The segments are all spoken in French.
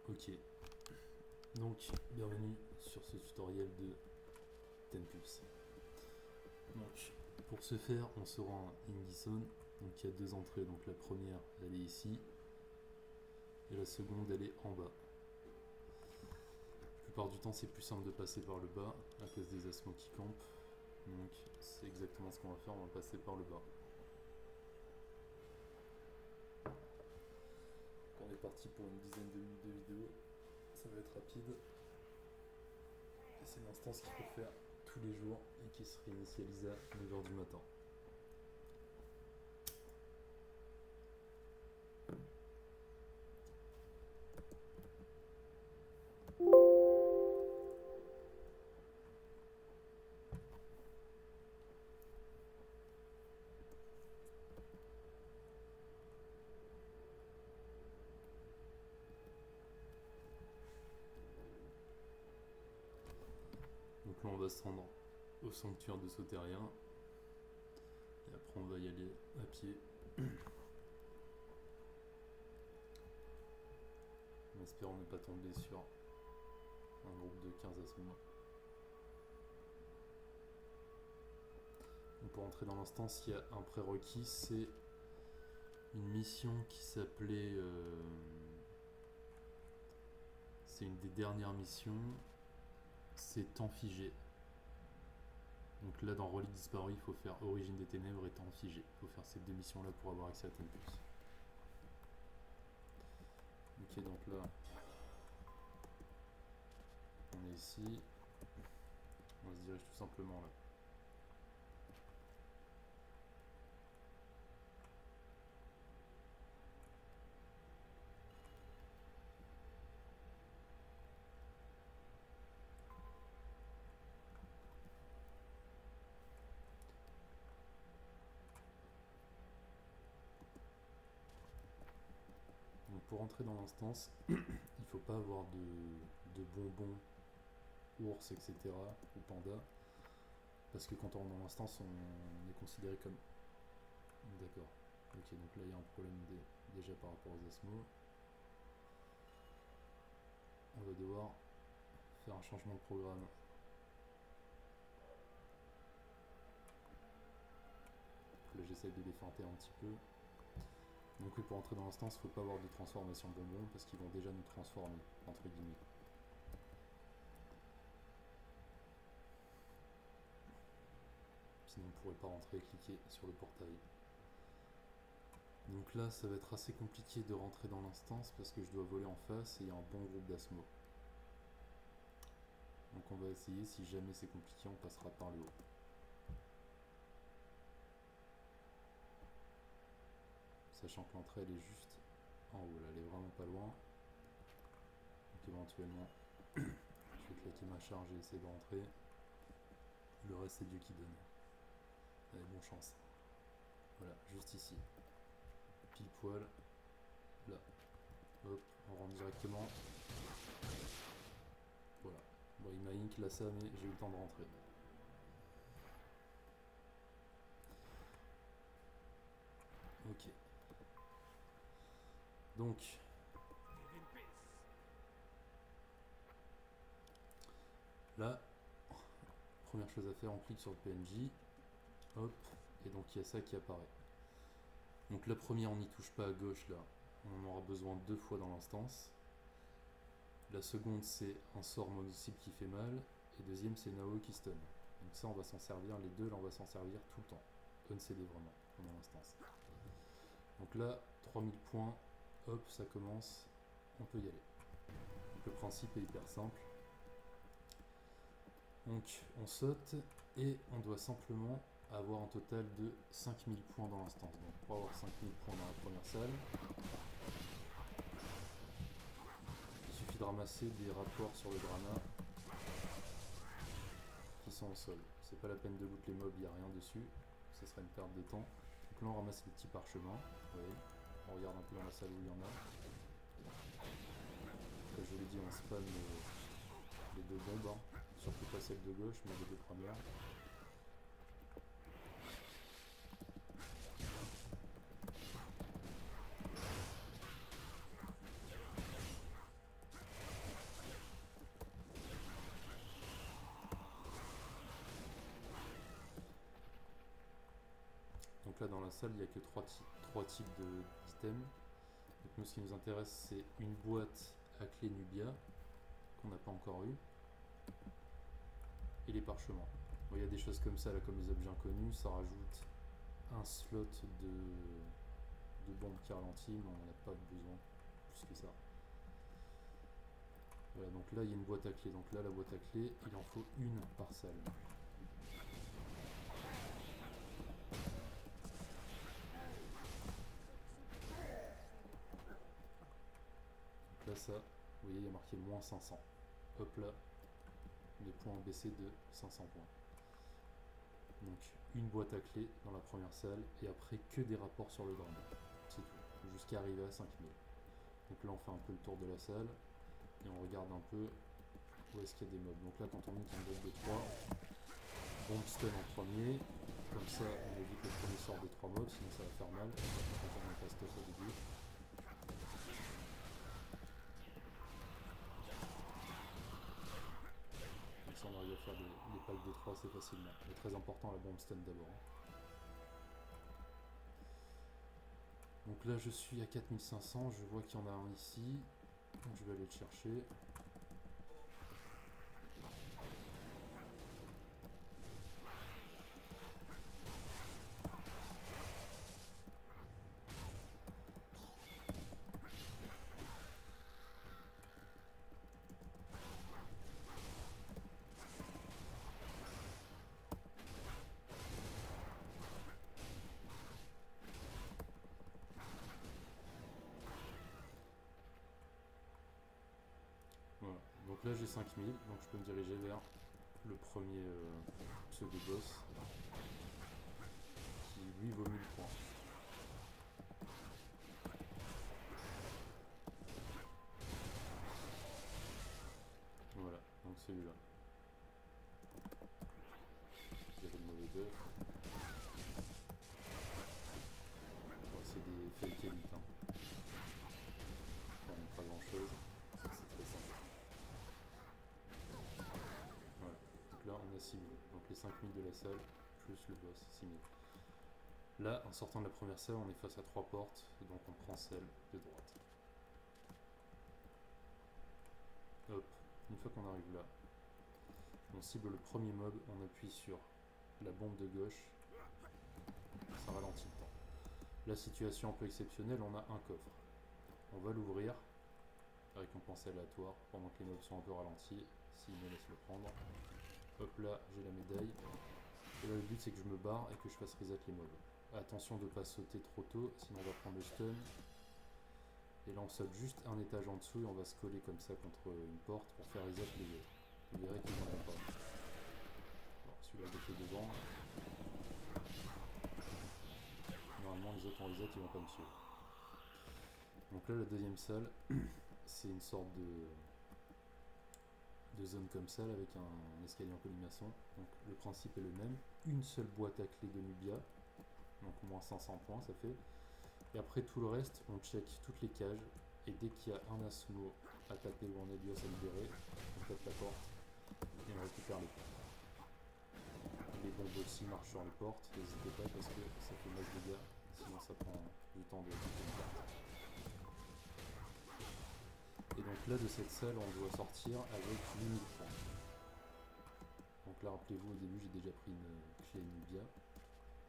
Ok, donc bienvenue sur ce tutoriel de Tenpulse. Donc pour ce faire, on se rend à Indison. Donc il y a deux entrées, donc la première elle est ici et la seconde elle est en bas. La plupart du temps c'est plus simple de passer par le bas à cause des asthmos qui campent. Donc c'est exactement ce qu'on va faire, on va passer par le bas. On est parti pour une dizaine de minutes de vidéo, ça va être rapide. Et c'est l'instance qu'il faut faire tous les jours et qui se réinitialise à 9h du matin. Donc là on va se rendre au sanctuaire de Sauterien. Et après on va y aller à pied. En espérant ne pas tomber sur un groupe de 15 à ce moment. Donc pour entrer dans l'instance, il y a un prérequis, c'est une mission qui s'appelait... c'est une des dernières missions, c'est temps figé. Donc là dans Relique disparu, il faut faire Origine des ténèbres et temps figé. Il faut faire ces deux missions là pour avoir accès à Tenpulse. Ok, donc là on est ici, on se dirige tout simplement là. Donc pour entrer dans l'instance, il ne faut pas avoir de bonbons, ours, etc. ou panda, parce que quand on rentre dans l'instance, on est considéré comme... D'accord. Ok, donc là il y a un problème déjà par rapport aux asthmos. On va devoir faire un changement de programme. Là j'essaye de les feinter un petit peu. Donc oui, pour entrer dans l'instance, il ne faut pas avoir de transformation bonbon parce qu'ils vont déjà nous transformer, entre guillemets. Sinon on ne pourrait pas rentrer et cliquer sur le portail. Donc là ça va être assez compliqué de rentrer dans l'instance parce que je dois voler en face et il y a un bon groupe d'asthmos. Donc on va essayer, si jamais c'est compliqué, on passera par le haut. Sachant que l'entrée elle est juste en haut, là elle est vraiment pas loin. Donc éventuellement, je vais claquer ma charge et essayer de rentrer. Le reste c'est Dieu qui donne. Allez, bonne chance. Voilà, juste ici. Pile poil. Là. Hop, on rentre directement. Voilà. Bon, il m'a ink là ça, mais j'ai eu le temps de rentrer. Ok. Donc, là, première chose à faire, on clique sur le PNJ. Hop, et donc il y a ça qui apparaît. Donc la première, on n'y touche pas à gauche là. On en aura besoin deux fois dans l'instance. La seconde, c'est un sort mono-cible qui fait mal. Et deuxième, c'est Nao qui stun. Donc ça, on va s'en servir. Les deux, là, on va s'en servir tout le temps. On-CD vraiment, pendant l'instance. Donc là, 3000 points. Hop, ça commence. On peut y aller. Donc le principe est hyper simple. Donc on saute et on doit simplement avoir un total de 5000 points dans l'instance. Donc pour avoir 5000 points dans la première salle, il suffit de ramasser des rapports sur le Drana qui sont au sol. C'est pas la peine de loot les mobs, il n'y a rien dessus, ça serait une perte de temps. Donc là on ramasse les petits parchemins, vous voyez. On regarde un peu dans la salle où il y en a. Comme je vous l'ai dit, on spam les deux bombes, hein. Surtout pas celle de gauche, mais les deux premières. dans la salle, il n'y a que trois types d'items. Donc nous, ce qui nous intéresse, c'est une boîte à clé Nubia, qu'on n'a pas encore eu, et les parchemins. Bon, il y a des choses comme ça, là, comme les objets inconnus, ça rajoute un slot de bombe qui ralentit, mais on n'en a pas besoin plus que ça. Voilà, donc là il y a une boîte à clé, donc là la boîte à clé, il en faut une par salle. Donc là ça, vous voyez il y a marqué moins 500. Hop là, les points ont baissé de 500 points. Donc une boîte à clé dans la première salle, et après que des rapports sur le dragon. C'est tout, jusqu'à arriver à 5000. Donc là on fait un peu le tour de la salle, et on regarde un peu où est-ce qu'il y a des mobs. Donc là quand on monte en bloc de 3, bombe stun en premier, comme ça on évite le premier sort des 3 mobs, sinon ça va faire mal quand on n'a pas stuff au début. Comme ça on arrive à faire des packs de 3 assez facilement. Mais très important la bombe stun d'abord. Donc là je suis à 4500, je vois qu'il y en a un ici, donc je vais aller le chercher. Voilà, donc là j'ai 5000, donc je peux me diriger vers le premier pseudo-boss qui lui vaut 1000 points. Voilà, donc celui-là. J'avais le mauvais buff. Bon, c'est des fake élites, hein. Enfin, pas grand chose, c'est très simple. Voilà, donc là on a 6000, donc les 5000 de la salle plus le boss, 6000. Là, en sortant de la première salle, on est face à 3 portes, donc on prend celle de droite. Hop, une fois qu'on arrive là, on cible le premier mob, on appuie sur la bombe de gauche, ça ralentit le temps. La situation un peu exceptionnelle, on a un coffre. On va l'ouvrir, récompense aléatoire, pendant que les mobs sont un peu ralentis, s'ils me laissent le prendre. Hop là, j'ai la médaille. Et là, le but c'est que je me barre et que je fasse reset les mobs. Attention de ne pas sauter trop tôt, sinon on va prendre le stun. Et là on saute juste un étage en dessous et on va se coller comme ça contre une porte pour faire reset les autres. Vous verrez qu'ils n'en ont pas. Bon, celui-là qui est devant. Normalement les autres en reset ils vont pas me suivre. Donc là la deuxième salle, c'est une sorte de zone comme ça avec un escalier en colimaçon. Donc le principe est le même. Une seule boîte à clé de Nubia. Donc au moins 500 points ça fait. Et après tout le reste, on check toutes les cages. Et dès qu'il y a un Asumo à taper ou un Helios à libérer, on tape la porte et on récupère les points. Les bombes aussi marchent sur les portes, n'hésitez pas parce que ça fait masse de dégâts, sinon ça prend du temps de taper une porte. Et donc là de cette salle on doit sortir avec 8000 points. Donc là rappelez-vous au début j'ai déjà pris une clé Nubia.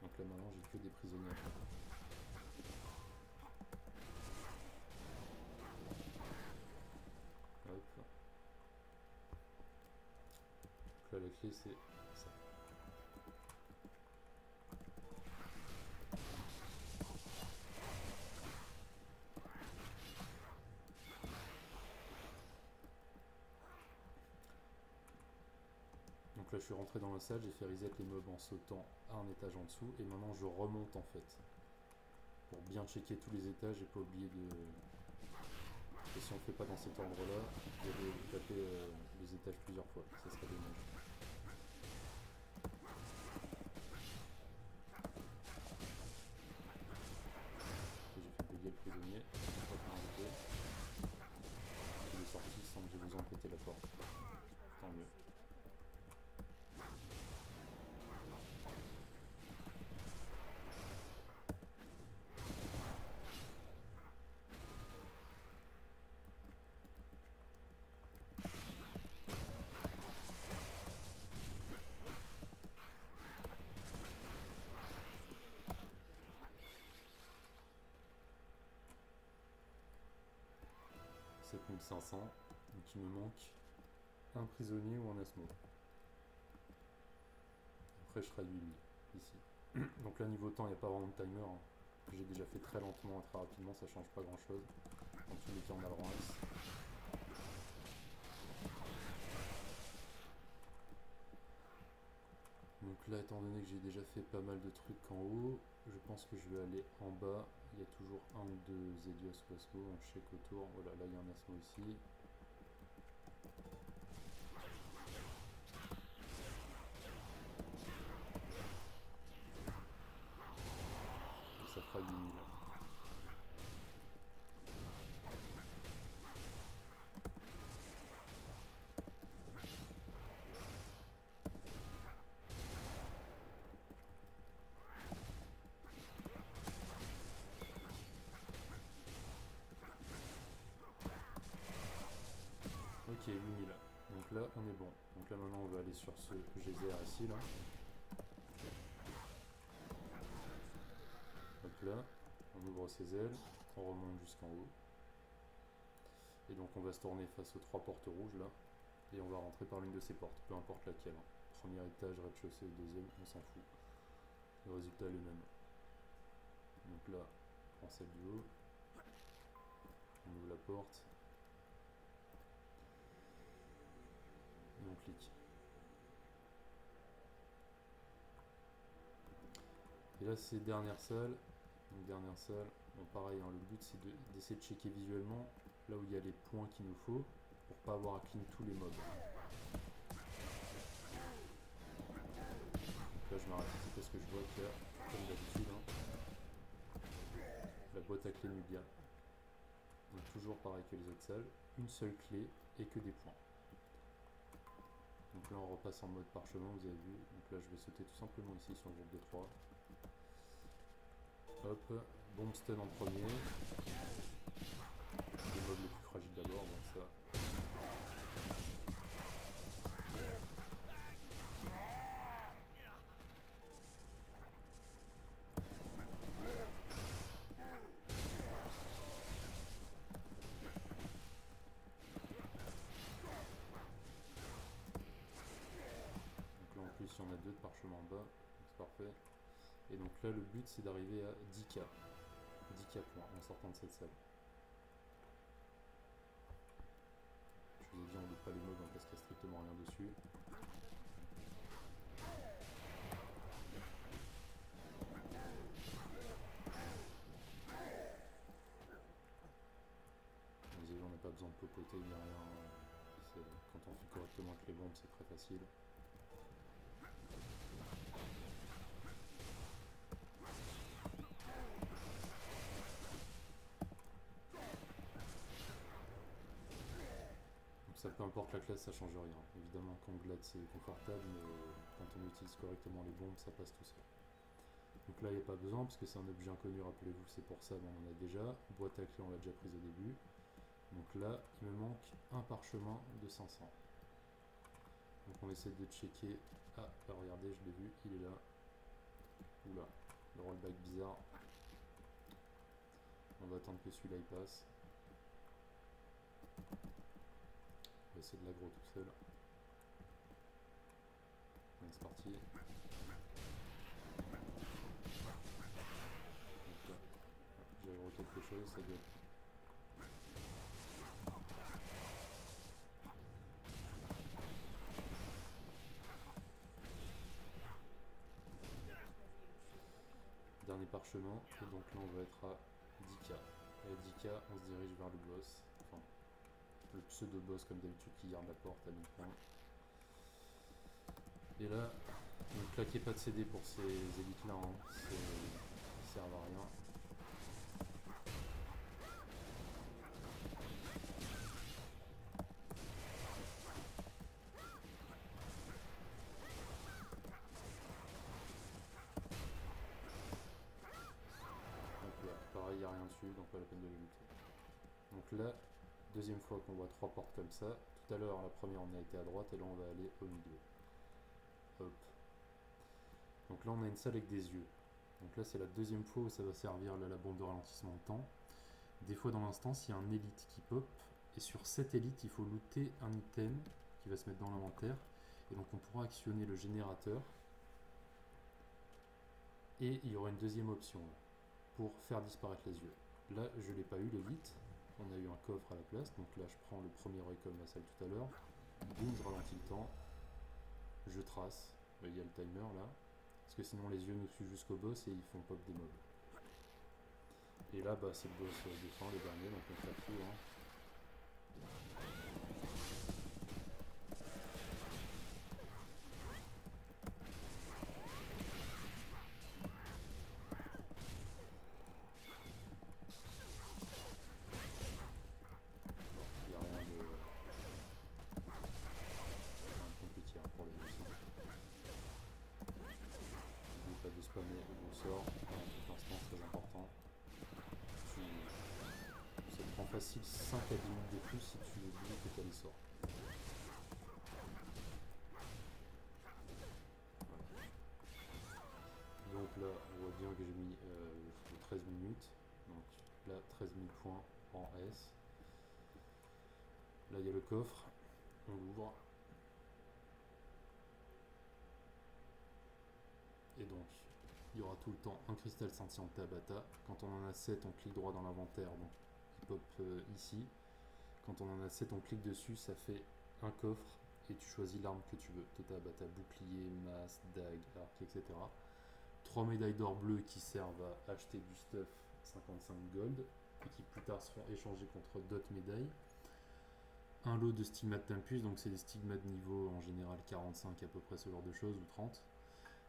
Donc là maintenant j'ai que des prisonniers à prendre. Hop. Donc là la clé c'est ça. Donc là je suis rentré dans la salle, j'ai fait reset les mobs en sautant à un étage en dessous et maintenant je remonte en fait. Pour bien checker tous les étages et pas oublier de... Et si on ne fait pas dans cet ordre là, vous allez taper les étages plusieurs fois, ça serait dommage. J'ai fait bugger le prisonnier, je crois qu'on a arrêté. Il est sorti sans que j'ai besoin de péter la porte. Tant mieux. 7500. Donc il me manque un prisonnier ou un asmo. Après je serai à 8000 ici. Donc là niveau temps il n'y a pas vraiment de timer. Hein. J'ai déjà fait très lentement et très rapidement, ça change pas grand chose. Dans tous les cas on a le rang S. Donc là étant donné que j'ai déjà fait pas mal de trucs en haut, je pense que je vais aller en bas. Il y a toujours un ou deux Zedios ou Asmo, on check autour. Voilà, là il y a un Asmo ici. Et ça fera 8000. Ok, 8000. Donc là, on est bon. Donc là, maintenant, on va aller sur ce geyser ici, là. Hop là, on ouvre ses ailes, on remonte jusqu'en haut. Et donc, on va se tourner face aux 3 portes rouges, là. Et on va rentrer par l'une de ces portes, peu importe laquelle. Premier étage, rez-de-chaussée ou deuxième, on s'en fout. Le résultat est le même. Donc là, on prend celle du haut. On ouvre la porte. Et on clique. Et là, c'est dernière salle. Donc dernière salle. Bon, pareil, hein, le but c'est d'essayer de checker visuellement là où il y a les points qu'il nous faut pour pas avoir à clean tous les mobs. Donc là, je m'arrête ici parce que je vois qu'il y a, comme d'habitude, hein, la boîte à clé Nubia. Donc toujours pareil que les autres salles, une seule clé et que des points. Donc là, on repasse en mode parchemin, vous avez vu. Donc là, je vais sauter tout simplement ici sur le groupe de 3. Hop, bomb stun en premier. Les mobs les plus fragiles d'abord, donc ça. Donc là en plus, il y en a 2 de parchemin en bas, c'est parfait. Et donc là, le but c'est d'arriver à 10k. 10k points en sortant de cette salle. Je vous ai dit, on ne loupe pas les mobs hein, parce qu'il n'y a strictement rien dessus. Vous avez vu, on n'a pas besoin de popoter ni rien. Quand on fait correctement avec les bombes, c'est très facile. Ça, peu importe la classe, ça change rien. Évidemment qu'en glade c'est confortable, mais quand on utilise correctement les bombes, ça passe tout seul. Donc là, il n'y a pas besoin, parce que c'est un objet inconnu, rappelez-vous, c'est pour ça, on en a déjà. Boîte à clé, on l'a déjà prise au début. Donc là, il me manque un parchemin de 500. Donc on essaie de checker. Ah, bah regardez, je l'ai vu, il est là. Oula, le rollback bizarre. On va attendre que celui-là il passe. On va essayer de l'aggro tout seul. Allez, c'est parti. J'ai aggro quelque chose, ça doit. Dernier parchemin, et donc là on va être à 10k. Et à 10k, on se dirige vers le boss. Enfin, le pseudo-boss comme d'habitude qui garde la porte à 1000 points. Et là, ne claquez pas de CD pour ces élites là, hein. Ils servent à rien. Donc là, pareil, il n'y a rien dessus, donc pas la peine de les lutter. Donc là, deuxième fois qu'on voit 3 portes comme ça. Tout à l'heure, la première on a été à droite et là on va aller au milieu. Hop. Donc là on a une salle avec des yeux. Donc là c'est la deuxième fois où ça va servir là, la bombe de ralentissement de temps. Des fois dans l'instance il y a un élite qui pop Et sur cette élite, il faut looter un item qui va se mettre dans l'inventaire. Et donc on pourra actionner le générateur. Et il y aura une deuxième option là, pour faire disparaître les yeux. Là, je ne l'ai pas eu l'élite. On a eu un coffre à la place. Donc là, je prends le premier œil comme vassal tout à l'heure. Boum, je ralentis le temps. Je trace. Il y a le timer là. Parce que sinon les yeux nous suivent jusqu'au boss et ils font pop des mobs. Et là, bah, c'est le boss de fin, le dernier, donc on fait tout. Hein. Il n'y a rien de compliqué pour les boss. N'oublie pas de spammer le sort, pour l'instant très important. Ça te prend facile 5 à 10 minutes de plus si tu oublies que tu as les sorts. Donc là, on voit bien que j'ai mis 13 minutes. Donc là, 13 000 points en S. Là, il y a le coffre. On l'ouvre. Et donc, il y aura tout le temps un cristal scintillant de Tabata. Quand on en a 7, on clique droit dans l'inventaire. Donc, il pop ici. Quand on en a 7, on clique dessus. Ça fait un coffre. Et tu choisis l'arme que tu veux. Tabata, bouclier, masse, dague, arc, etc. 3 médailles d'or bleu qui servent à acheter du stuff 55 gold et qui plus tard seront échangés contre d'autres médailles. Un lot de stigmates Tempus, donc c'est des stigmates niveau en général 45 à peu près ce genre de choses, ou 30.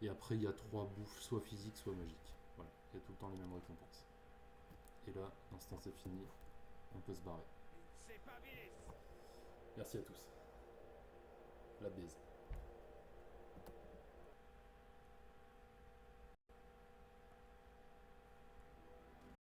Et après il y a 3 bouffes, soit physiques, soit magiques. Voilà, il y a tout le temps les mêmes récompenses. Et là, l'instant c'est fini, on peut se barrer. Merci à tous. La baise.